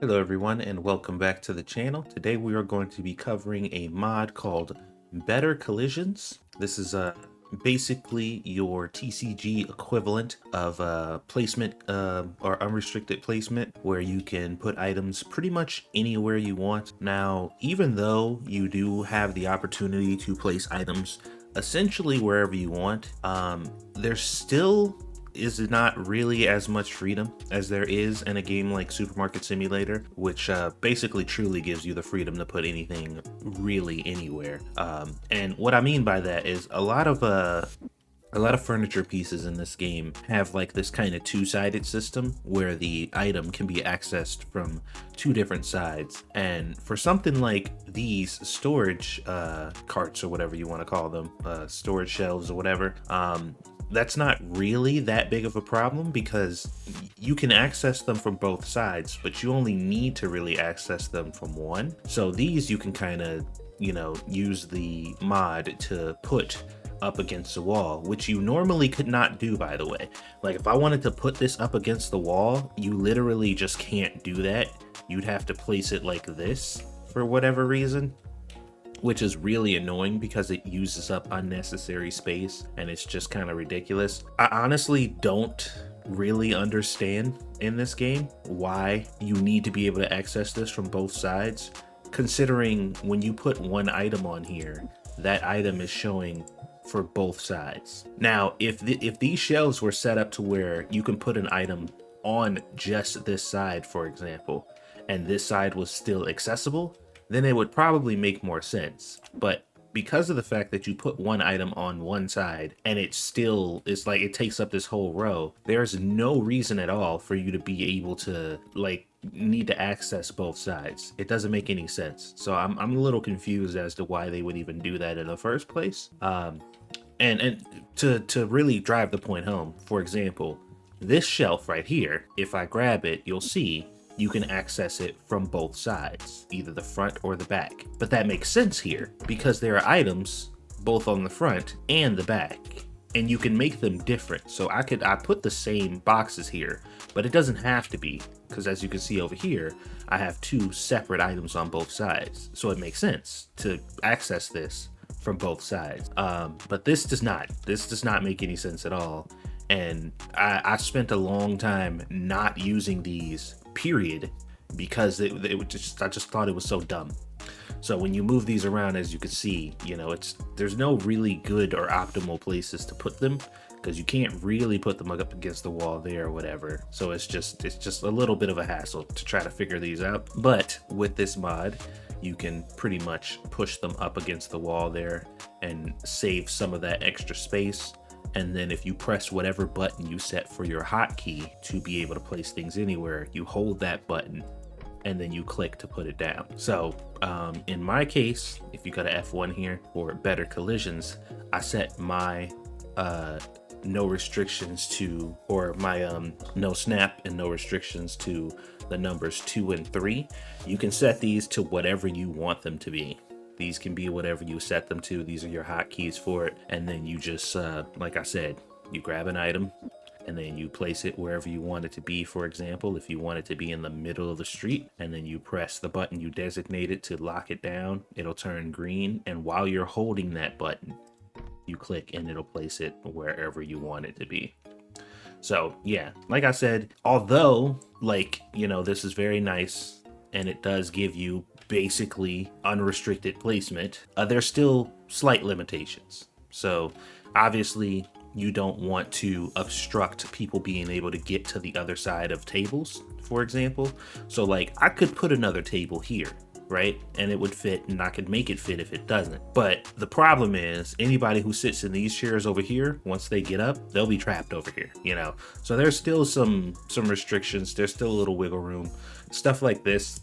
Hello everyone and welcome back to the channel. Today we are going to be covering a mod called Better Collisions. This is basically your TCG equivalent of placement or unrestricted placement, where you can put items pretty much anywhere you want. Now, even though you do have the opportunity to place items essentially wherever you want, there's still is not really as much freedom as there is in a game like Supermarket Simulator, which basically truly gives you the freedom to put anything really anywhere. And what I mean by that is a lot of furniture pieces in this game have like this kind of two-sided system where the item can be accessed from two different sides. And for something like these storage carts, or whatever you want to call them, storage shelves or whatever, that's not really that big of a problem because you can access them from both sides, but you only need to really access them from one. So these you can kind of, use the mod to put up against the wall, which you normally could not do, by the way. Like if I wanted to put this up against the wall, you literally just can't do that. You'd have to place it like this for whatever reason, which is really annoying because it uses up unnecessary space and it's just kind of ridiculous. I honestly don't really understand in this game why you need to be able to access this from both sides, considering when you put one item on here, that item is showing for both sides. Now, if these shelves were set up to where you can put an item on just this side, for example, and this side was still accessible, then it would probably make more sense. But because of the fact that you put one item on one side and it's like it takes up this whole row, there's no reason at all for you to be able to need to access both sides. It doesn't make any sense. So I'm a little confused as to why they would even do that in the first place. And to really drive the point home, for example, this shelf right here, if I grab it, you'll see you can access it from both sides, either the front or the back. But that makes sense here because there are items both on the front and the back, and you can make them different. So I put the same boxes here, but it doesn't have to be, because as you can see over here, I have two separate items on both sides. So it makes sense to access this from both sides. But this does not make any sense at all. And I spent a long time not using these, period, because I just thought it was so dumb. So when you move these around, as you can see, there's no really good or optimal places to put them, because you can't really put them up against the wall there or whatever. So it's just a little bit of a hassle to try to figure these out. But with this mod, you can pretty much push them up against the wall there and save some of that extra space. And then if you press whatever button you set for your hotkey to be able to place things anywhere, you hold that button and then you click to put it down. So in my case, if you go to F1 here for Better Collisions, I set my no restrictions to, or my no snap and no restrictions to the numbers 2 and 3. You can set these to whatever you want them to be. These can be whatever you set them to. These are your hotkeys for it. And then you just, like I said, you grab an item and then you place it wherever you want it to be. For example, if you want it to be in the middle of the street, and then you press the button you designated to lock it down, it'll turn green. And while you're holding that button, you click and it'll place it wherever you want it to be. So yeah, like I said, although this is very nice and it does give you basically unrestricted placement, there's still slight limitations. So obviously you don't want to obstruct people being able to get to the other side of tables, for example. So I could put another table here, right? And it would fit, and I could make it fit if it doesn't. But the problem is anybody who sits in these chairs over here, once they get up, they'll be trapped over here, So there's still some restrictions. There's still a little wiggle room. Stuff like this.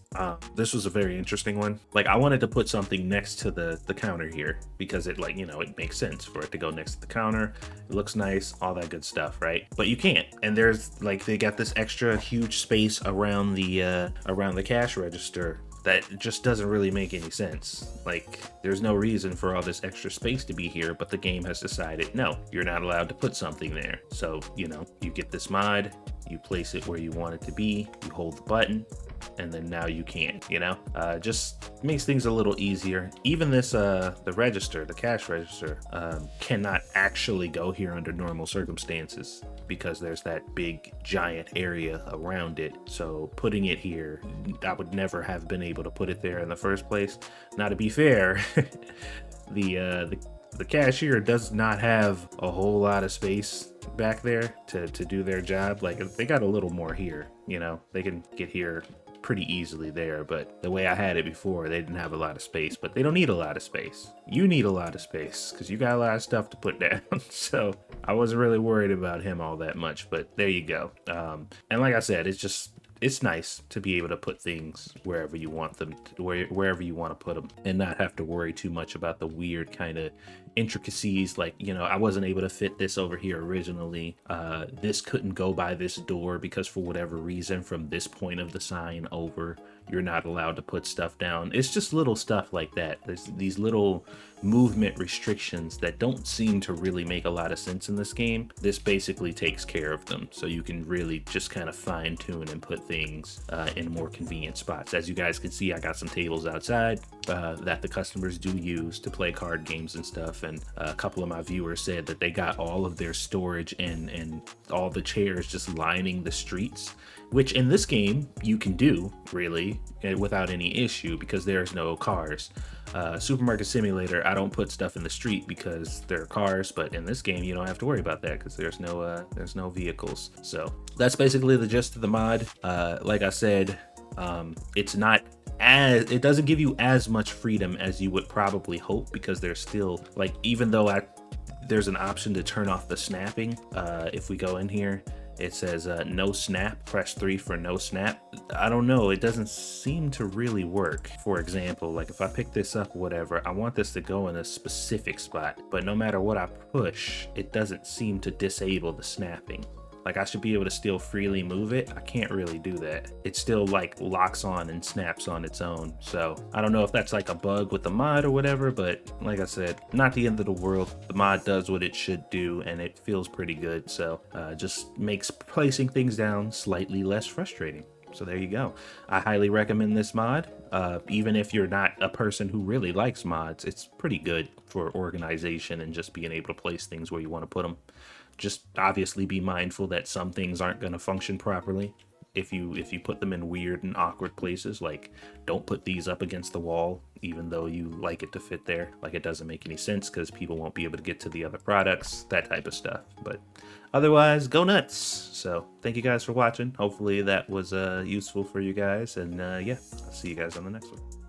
This was a very interesting one. I wanted to put something next to the counter here because it it makes sense for it to go next to the counter. It looks nice, all that good stuff, right? But you can't. And there's they got this extra huge space around the cash register that just doesn't really make any sense. There's no reason for all this extra space to be here, but the game has decided, no, you're not allowed to put something there. So, you get this mod, you place it where you want it to be, you hold the button, and then now you can, you know, just makes things a little easier. Even this, the register, the cash register, cannot actually go here under normal circumstances because there's that big giant area around it. So putting it here, I would never have been able to put it there in the first place. Now, to be fair, the cashier does not have a whole lot of space back there to do their job. Like, they got a little more here, you know, they can get here pretty easily there, but the way I had it before, they didn't have a lot of space. But they don't need a lot of space. You need a lot of space because you got a lot of stuff to put down. So I wasn't really worried about him all that much, but there you go. And like I said, it's nice to be able to put things wherever you want them, wherever you want to put them, and not have to worry too much about the weird kind of intricacies. Like, you know, I wasn't able to fit this over here originally. This couldn't go by this door because for whatever reason, from this point of the sign over, you're not allowed to put stuff down. It's just little stuff like that. There's these little movement restrictions that don't seem to really make a lot of sense in this game. This basically takes care of them, so you can really just kind of fine tune and put things in more convenient spots. As you guys can see, I got some tables outside that the customers do use to play card games and stuff, and a couple of my viewers said that they got all of their storage and all the chairs just lining the streets, which in this game you can do really without any issue because there's no cars. Supermarket Simulator, I don't put stuff in the street because there are cars, but in this game you don't have to worry about that because there's no vehicles. So that's basically the gist of the mod. Like I said, it doesn't give you as much freedom as you would probably hope, because there's still, like, even though there's an option to turn off the snapping, if we go in here, it says no snap, press 3 for no snap. I don't know, it doesn't seem to really work. For example, like if I pick this up, whatever, I want this to go in a specific spot, but no matter what I push, it doesn't seem to disable the snapping. Like, I should be able to still freely move it. I can't really do that. It still like locks on and snaps on its own. So I don't know if that's like a bug with the mod or whatever, but like I said, not the end of the world. The mod does what it should do and it feels pretty good. So just makes placing things down slightly less frustrating. So there you go. I highly recommend this mod. Even if you're not a person who really likes mods, it's pretty good for organization and just being able to place things where you want to put them. Just obviously be mindful that some things aren't going to function properly if you put them in weird and awkward places. Like, don't put these up against the wall even though you like it to fit there. Like, it doesn't make any sense because people won't be able to get to the other products, that type of stuff. But otherwise, go nuts. So thank you guys for watching. Hopefully that was useful for you guys, and yeah, I'll see you guys on the next one.